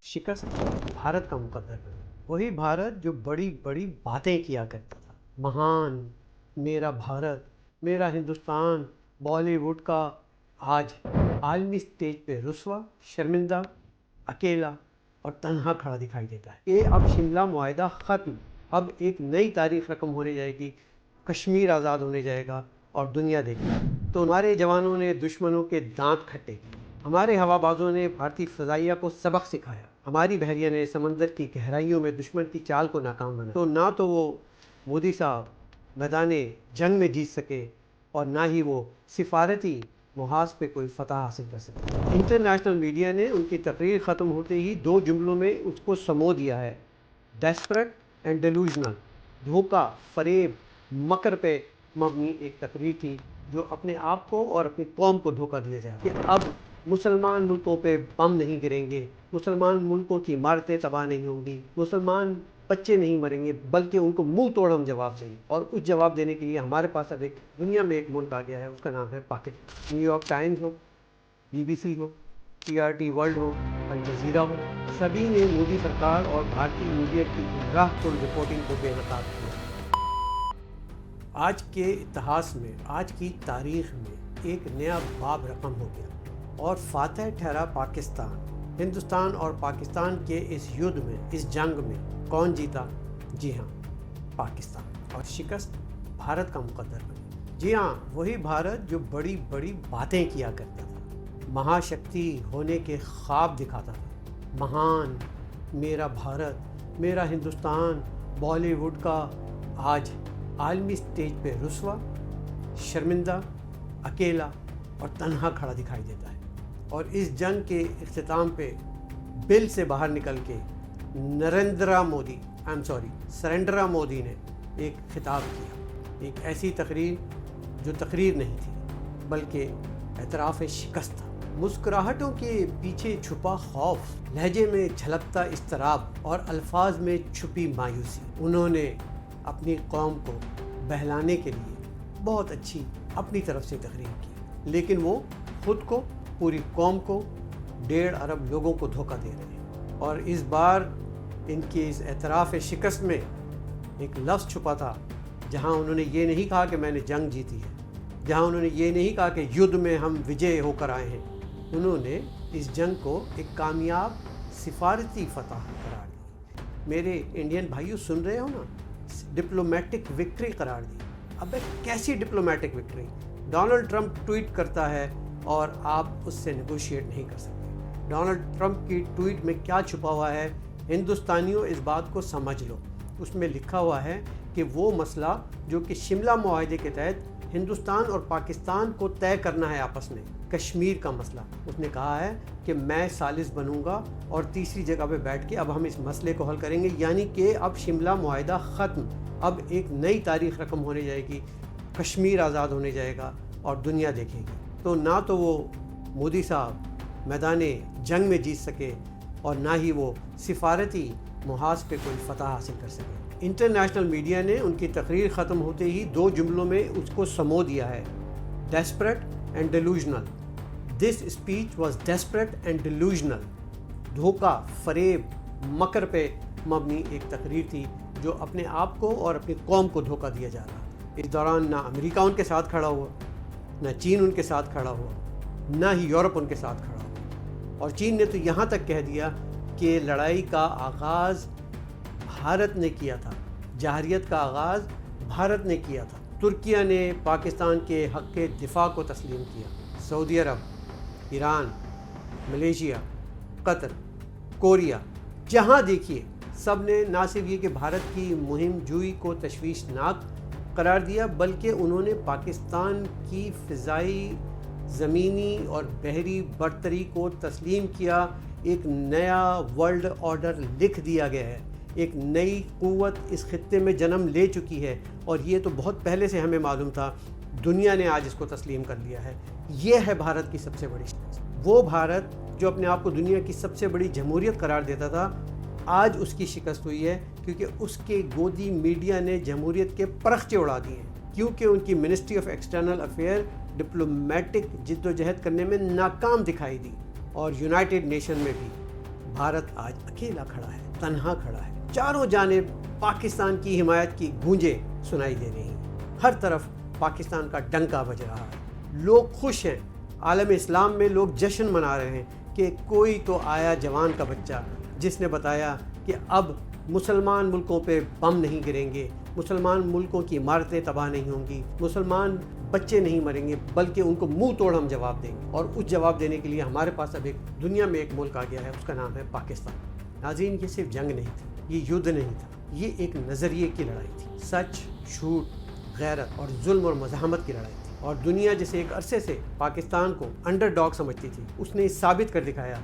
शिकस्त भारत का मुकद्दर है। वही भारत जो बड़ी बड़ी बातें किया करता था। महान मेरा भारत, मेरा हिंदुस्तान बॉलीवुड का आज आलमी स्टेज पे रुस्वा, शर्मिंदा, अकेला और तन्हा खड़ा दिखाई देता है। ये अब शिमला मुआहिदा ख़त्म, अब एक नई तारीख रकम होने जाएगी, कश्मीर आज़ाद होने जाएगा और दुनिया देखेगी। तो हमारे जवानों ने दुश्मनों के दांत खट्टे किए, हमारे हवाबाजों ने भारतीय फ़ज़ाइया को सबक सिखाया, हमारी बहरिया ने समंदर की गहराइयों में दुश्मन की चाल को नाकाम बनाया। तो ना तो वो मोदी साहब मैदाने जंग में जीत सके और ना ही वो सिफारती मुहाज पे कोई फतह हासिल कर सके। इंटरनेशनल मीडिया ने उनकी तकरीर ख़त्म होते ही दो जुमलों में उसको समो दिया है, डेस्परेट एंड डेलूजनल। धोखा, फरेब, मकर पे मबनी एक तकरीर थी जो अपने आप को और अपनी कौम को धोखा दिया जाए कि अब मुसलमान मुल्कों पे बम नहीं गिरेंगे, मुसलमान मुल्कों की इमारतें तबाह नहीं होंगी, मुसलमान बच्चे नहीं मरेंगे, बल्कि उनको मुंह तोड़ हम जवाब देंगे। और उस जवाब देने के लिए हमारे पास अब एक दुनिया में एक मुल्क आ गया है, उसका नाम है पाकिस्तान। न्यूयॉर्क टाइम्स हो, BBC हो, TRT वर्ल्ड हो, अल जज़ीरा हो, सभी ने मोदी सरकार और भारतीय मीडिया की गुमराह कुल रिपोर्टिंग को बेनकाब किया। आज के इतिहास में, आज की तारीख में एक नया बाब रकम हो गया और फातह ठहरा पाकिस्तान। हिंदुस्तान और पाकिस्तान के इस युद्ध में, इस जंग में कौन जीता? जी हाँ, पाकिस्तान। और शिकस्त भारत का मुकद्दर बनी। जी हाँ, वही भारत जो बड़ी बड़ी बातें किया करता था, महाशक्ति होने के ख्वाब दिखाता था। महान मेरा भारत, मेरा हिंदुस्तान बॉलीवुड का आज आलमी स्टेज पे रुस्वा, शर्मिंदा, अकेला और तन्हा खड़ा दिखाई देता है। और इस जंग के इख्तिताम पे बिल से बाहर निकल के सरेंद्रा मोदी ने एक खिताब किया, एक ऐसी तकरीर जो तकरीर नहीं थी बल्कि एतराफ़ शिकस्त था। मुस्कुराहटों के पीछे छुपा खौफ, लहजे में झलकता इस्तराब और अल्फाज में छुपी मायूसी। उन्होंने अपनी कौम को बहलाने के लिए बहुत अच्छी अपनी तरफ से तकरीर की, लेकिन वो खुद को, पूरी कौम को, 1.5 अरब लोगों को धोखा दे रहे हैं। और इस बार इनके इस एतराफ़ शिकस्त में एक लफ्ज़ छुपा था, जहां उन्होंने ये नहीं कहा कि मैंने जंग जीती है, जहां उन्होंने ये नहीं कहा कि युद्ध में हम विजय होकर आए हैं। उन्होंने इस जंग को एक कामयाब सिफारती फतह करार दी। मेरे इंडियन भाइयों सुन रहे हो ना, डिप्लोमेटिक विक्ट्री करार दी। अबे कैसी diplomatic victory? Donald Trump tweet करता है और आप उससे नेगोशिएट नहीं कर सकते। डोनाल्ड ट्रंप की ट्वीट में क्या छुपा हुआ है? हिंदुस्तानियों इस बात को समझ लो। उसमें लिखा हुआ है कि वो मसला जो कि शिमला मुआहिदे के तहत हिंदुस्तान और पाकिस्तान को तय करना है आपस में, कश्मीर का मसला, उसने कहा है कि मैं सालिस बनूंगा और तीसरी जगह पे बैठ के अब हम इस मसले को हल करेंगे। यानी कि अब शिमला मुआहिदा ख़त्म, अब एक नई तारीख रकम होने जाएगी, कश्मीर आज़ाद होने जाएगा और दुनिया देखेगी। तो ना तो वो मोदी साहब मैदाने जंग में जीत सके और ना ही वो सिफारती मुहाज पे कोई फतह हासिल कर सके। इंटरनेशनल मीडिया ने उनकी तकरीर ख़त्म होते ही दो जुमलों में उसको समो दिया है, desperate and delusional. This speech was desperate and delusional. धोखा, फरेब, मकर पे मबनी एक तकरीर थी जो अपने आप को और अपनी कौम को धोखा दिया जा रहा। इस दौरान ना अमेरिका उनके साथ खड़ा हुआ, ना चीन उनके साथ खड़ा हुआ, ना ही यूरोप उनके साथ खड़ा हुआ। और चीन ने तो यहाँ तक कह दिया कि लड़ाई का आगाज़ भारत ने किया था, जहरियत का आगाज़ भारत ने किया था। तुर्किया ने पाकिस्तान के हक़ के दिफा को तस्लीम किया। सऊदी अरब, ईरान, मलेशिया, कतर, कोरिया, जहाँ देखिए सब ने ना सिर्फ ये कि भारत की मुहिम जुई को तशवीशनाक करार दिया, बल्कि उन्होंने पाकिस्तान की फ़िज़ाई, ज़मीनी और बहरी बरतरी को तस्लीम किया। एक नया वर्ल्ड ऑर्डर लिख दिया गया है, एक नई क़ुव्वत इस खित्ते में जन्म ले चुकी है और ये तो बहुत पहले से हमें मालूम था। दुनिया ने आज इसको तस्लीम कर लिया है। ये है भारत की सबसे बड़ी शिकस्त। वो भारत जो अपने आप को दुनिया की सबसे बड़ी जमहूरियत करार देता था, आज उसकी शिकस्त हुई है क्योंकि उसके गोदी मीडिया ने जमहूरियत के परखचे उड़ा दिए हैं, क्योंकि उनकी ministry of external affair diplomatic जिद्दोजहद करने में नाकाम दिखाई दी। और यूनाइटेड नेशन में भी भारत आज अकेला खड़ा है, तन्हा खड़ा है। चारों जानिब पाकिस्तान की हिमायत की गूंजें सुनाई दे रही हैं। हर तरफ पाकिस्तान का डंका बज रहा है। लोग खुश हैं। आलम इस्लाम में लोग जश्न मना रहे हैं कि कोई तो आया जवान का बच्चा जिसने बताया कि अब मुसलमान मुल्कों पे बम नहीं गिरेंगे, मुसलमान मुल्कों की इमारतें तबाह नहीं होंगी, मुसलमान बच्चे नहीं मरेंगे, बल्कि उनको मुंह तोड़ हम जवाब देंगे। और उस जवाब देने के लिए हमारे पास अब एक दुनिया में एक मुल्क आ गया है, उसका नाम है पाकिस्तान। नाज़रीन, ये सिर्फ जंग नहीं थी, ये युद्ध नहीं था, ये एक नज़रिए की लड़ाई थी। सच, झूठ, गैरत और जुल्म और मज़ाहमत की लड़ाई थी। और दुनिया जिसे एक अरसे से पाकिस्तान को अंडरडॉग समझती थी, उसने साबित कर दिखाया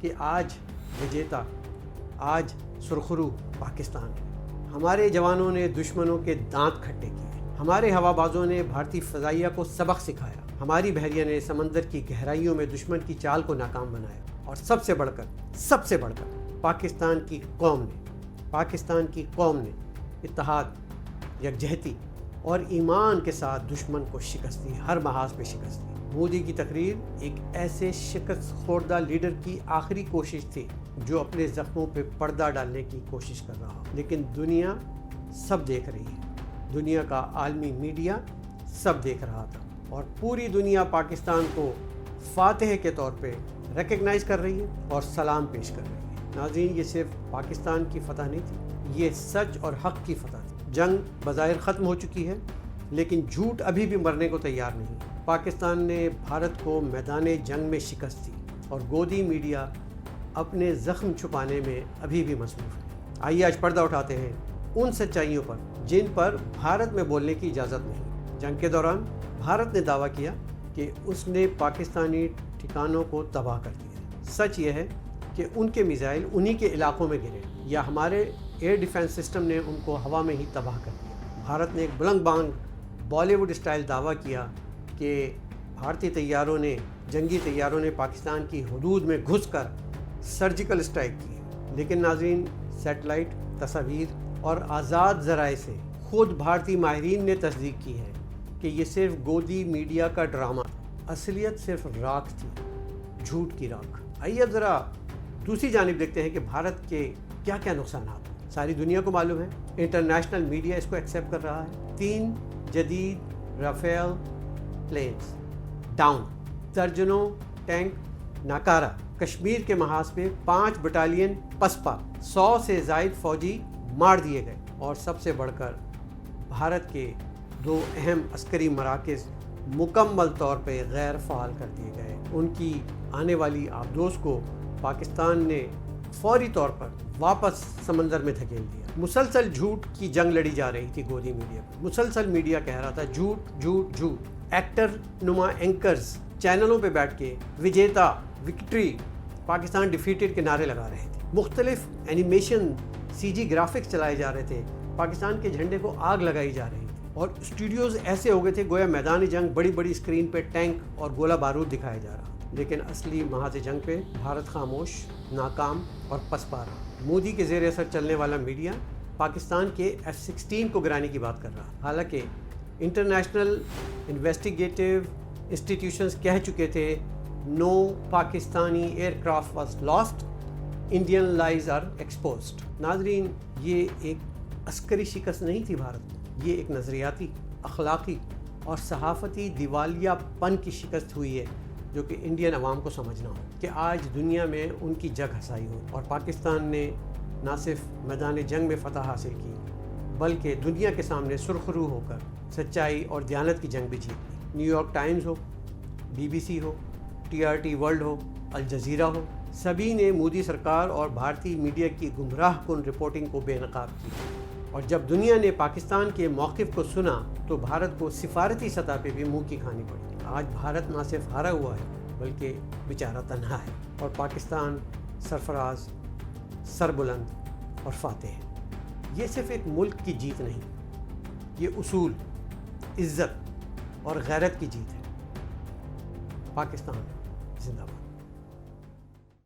कि आज विजेता, आज सुरखरू पाकिस्तान है। हमारे जवानों ने दुश्मनों के दांत खट्टे किए, हमारे हवाबाजों ने भारतीय फ़ज़ाइया को सबक सिखाया, हमारी बहरिया ने समंदर की गहराइयों में दुश्मन की चाल को नाकाम बनाया। और सबसे बढ़कर पाकिस्तान की कौम ने इत्तेहाद, यकजहती और ईमान के साथ दुश्मन को शिकस्त दी, हर महाज पे शिकस्त दी। मोदी की तकरीर एक ऐसे शिकस्त खोरदा लीडर की आखिरी कोशिश थी जो अपने ज़ख्मों पे पर्दा डालने की कोशिश कर रहा हो। लेकिन दुनिया सब देख रही है, दुनिया का आलमी मीडिया सब देख रहा था और पूरी दुनिया पाकिस्तान को फातिह के तौर पे रिकग्नाइज़ कर रही है और सलाम पेश कर रही है। नाज़रीन, ये सिर्फ पाकिस्तान की फ़तह नहीं थी, ये सच और हक़ की फ़तह थी। जंग बज़ाहिर ख़त्म हो चुकी है, लेकिन झूठ अभी भी मरने को तैयार नहीं। पाकिस्तान ने भारत को मैदान जंग में शिकस्त दी और गोदी मीडिया अपने ज़ख्म छुपाने में अभी भी मसरूफ़ है। आइए आज पर्दा उठाते हैं उन सच्चाइयों पर जिन पर भारत में बोलने की इजाज़त नहीं। जंग के दौरान भारत ने दावा किया कि उसने पाकिस्तानी ठिकानों को तबाह कर दिया। सच यह है कि उनके मिसाइल उन्हीं के इलाकों में गिरे या हमारे एयर डिफेंस सिस्टम ने उनको हवा में ही तबाह कर दिया। भारत ने एक बुलंद बांग बॉलीवुड स्टाइल दावा किया कि भारतीय जंगी तैयारों ने पाकिस्तान की हदूद में घुसकर सर्जिकल स्ट्राइक की। लेकिन नाज़रीन, सैटेलाइट तस्वीर और आज़ाद ज़राए से खुद भारतीय माहिरीन ने तस्दीक की है कि ये सिर्फ गोदी मीडिया का ड्रामा था। असलियत सिर्फ राख थी, झूठ की राख। आइए अब ज़रा दूसरी जानिब देखते हैं कि भारत के क्या क्या नुकसान हैं। सारी दुनिया को मालूम है, इंटरनेशनल मीडिया इसको एक्सेप्ट कर रहा है। 3 जदीद राफेल प्लेन्स डाउन, दर्जनों टैंक नाकारा, कश्मीर के महाज पे 5 बटालियन पसपा, 100 से ज़ायद फौजी मार दिए गए। और सबसे बढ़कर भारत के 2 अहम अस्करी मराकज़ मुकम्मल तौर पे गैर फ़ाल कर दिए गए। उनकी आने वाली आबदोश को पाकिस्तान ने फौरी तौर पर वापस समंदर में धकेल दिया। मुसलसल झूठ की जंग लड़ी जा रही थी गोदी मीडिया पर। मुसलसल मीडिया कह रहा था झूठ झूठ झूठ। एक्टर नुमा एंकर्स चैनलों पे बैठ के विजेता, विक्ट्री, पाकिस्तान डिफीटेड के नारे लगा रहे थे। मुख्तलिफ एनिमेशन CG ग्राफिक्स चलाए जा रहे थे, पाकिस्तान के झंडे को आग लगाई जा रही थी और स्टूडियोज़ ऐसे हो गए थे गोया मैदान जंग बड़ी बड़ी स्क्रीन पे टैंक और गोला बारूद दिखाया जा रहा। लेकिन असली महाज जंग पे भारत खामोश, नाकाम और पसपा रहा। मोदी के ज़ेर असर चलने वाला मीडिया पाकिस्तान के F-16 को गिराने की बात कर रहा। हालांकि इंटरनेशनल इन्वेस्टिगेटिव इंस्टीट्यूशंस कह चुके थे no Pakistani aircraft was lost, Indian lies are exposed. नाजरीन, ये एक अस्करी शिकस्त नहीं थी भारत में, ये एक नज़रियाती, अखलाकी और सहाफ़ती दिवालियापन की शिकस्त हुई है जो कि इंडियन अवाम को समझना हो कि आज दुनिया में उनकी जग हसाई हो। और पाकिस्तान ने ना सिर्फ मैदान जंग में फ़तह हासिल की बल्कि दुनिया के सामने सुरखरू होकर सच्चाई और दयानत की जंग भी जीत ली। न्यूयॉर्क टाइम्स हो, BBC हो, TRT वर्ल्ड हो, अल जज़ीरा हो, सभी ने मोदी सरकार और भारतीय मीडिया की गुमराह कुन रिपोर्टिंग को बेनकाब की। और जब दुनिया ने पाकिस्तान के मौक़िफ़ को सुना तो भारत को सिफारती सतह पे भी मुँह की खानी पड़ी। आज भारत ना सिर्फ हारा हुआ है बल्कि बेचारा तन्हा है और पाकिस्तान सरफराज, सरबुलंद और फातेह है। ये सिर्फ एक मुल्क की जीत नहीं, ये उसूल, इज़्ज़त और गैरत की जीत है। पाकिस्तान जिंदाबाद।